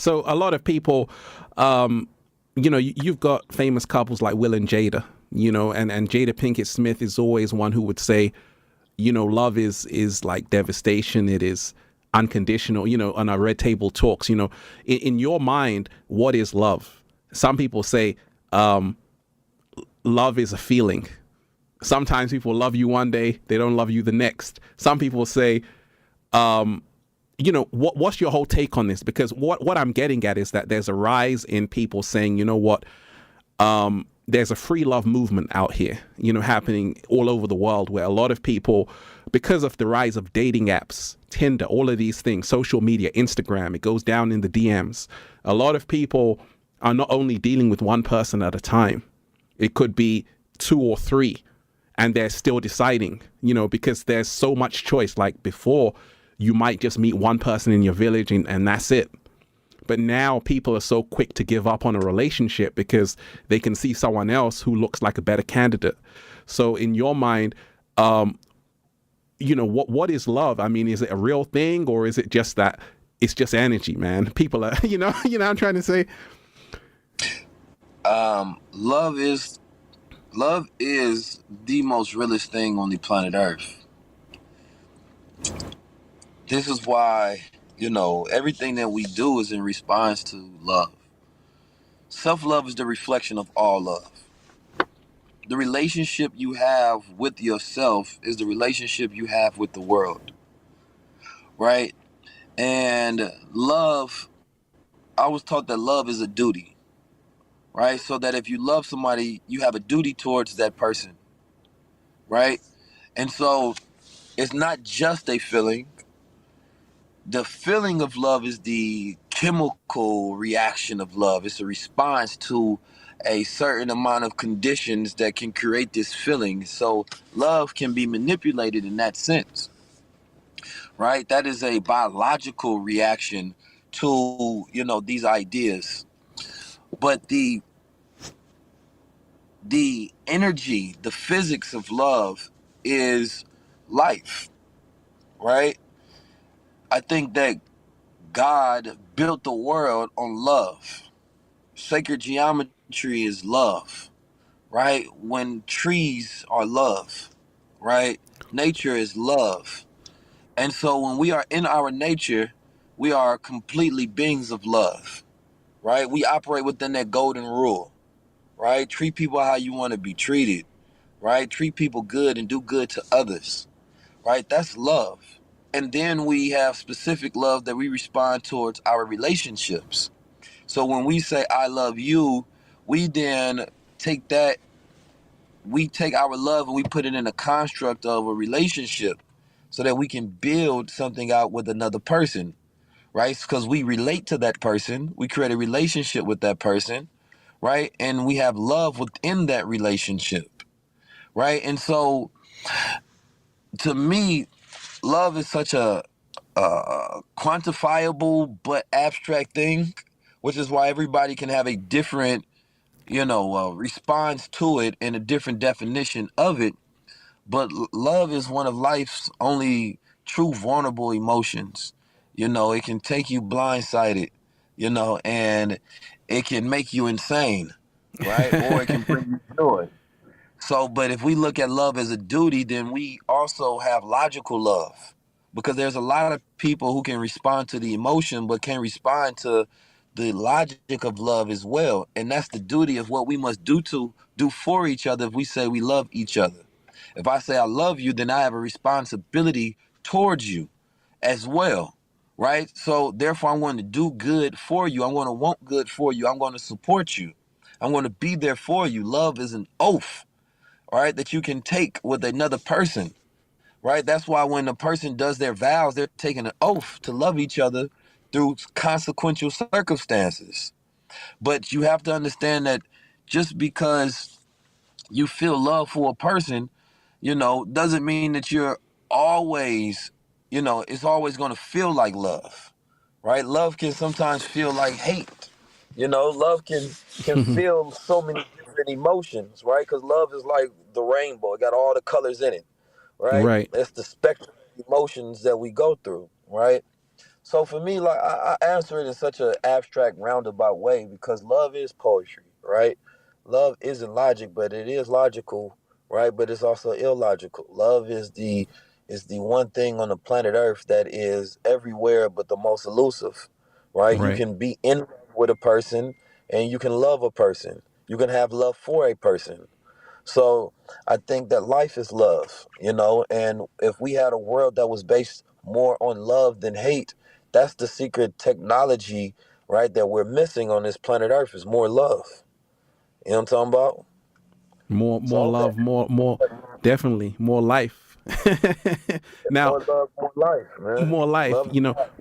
So a lot of people, you've got famous couples like Will and Jada, and Jada Pinkett Smith is always one who would say, love is like devastation. It is unconditional, on our Red Table Talks, in your mind, what is love? Some people say, love is a feeling. Sometimes people love you one day, they don't love you the next. Some people say, what's your whole take on this? Because what I'm getting at is that there's a rise in people saying, there's a free love movement out here, happening all over the world, where a lot of people, because of the rise of dating apps, Tinder, all of these things, social media, Instagram, it goes down in the DMs. A lot of people are not only dealing with one person at a time, it could be two or three, and they're still deciding, because there's so much choice. Like before, you might just meet one person in your village and that's it. But now people are so quick to give up on a relationship because they can see someone else who looks like a better candidate. So in your mind, what is love? I mean, is it a real thing, or is it just that it's just energy, man? People are, I'm trying to say. Love is the most realest thing on the planet Earth. This is why, everything that we do is in response to love. Self-love is the reflection of all love. The relationship you have with yourself is the relationship you have with the world, right? And love, I was taught that love is a duty, right? So that if you love somebody, you have a duty towards that person, right? And so it's not just a feeling. The feeling of love is the chemical reaction of love. It's a response to a certain amount of conditions that can create this feeling. So love can be manipulated in that sense, right? That is a biological reaction to, these ideas. But the energy, the physics of love is life, right? I think that God built the world on love. Sacred geometry is love, right? When trees are love, right? Nature is love. And so when we are in our nature, we are completely beings of love, right? We operate within that golden rule, right? Treat people how you want to be treated, right? Treat people good and do good to others, right? That's love. And then we have specific love that we respond towards our relationships. So when we say I love you, we then take that, we take our love and we put it in a construct of a relationship so that we can build something out with another person, right? Because we relate to that person, we create a relationship with that person, right? And we have love within that relationship, right? And so to me, love is such a quantifiable but abstract thing, which is why everybody can have a different, response to it and a different definition of it. But love is one of life's only true vulnerable emotions. It can take you blindsided, and it can make you insane, right? Or it can bring you joy. So, but if we look at love as a duty, then we also have logical love, because there's a lot of people who can respond to the emotion but can respond to the logic of love as well. And that's the duty of what we must do for each other if we say we love each other. If I say I love you, then I have a responsibility towards you as well, right? So therefore, I'm going to do good for you. I'm going to want good for you. I'm going to support you. I'm going to be there for you. Love is an oath, right, that you can take with another person, right? That's why when a person does their vows, they're taking an oath to love each other through consequential circumstances. But you have to understand that just because you feel love for a person, doesn't mean that you're always, it's always going to feel like love, right? Love can sometimes feel like hate. Love can feel so many different emotions, right? Because love is like the rainbow; it got all the colors in it, right? Right. It's the spectrum of emotions that we go through, right? So for me, like I answer it in such an abstract, roundabout way because love is poetry, right? Love isn't logic, but it is logical, right? But it's also illogical. Love is the one thing on the planet Earth that is everywhere, but the most elusive, right? You Right. can be in love with a person, and you can love a person. You can have love for a person. So I think that life is love, and if we had a world that was based more on love than hate, that's the secret technology, right, that we're missing on this planet Earth is more love. You know what I'm talking about? So I More hope love, more, that definitely more life. Now, more love, more life, man. more life. Love is life.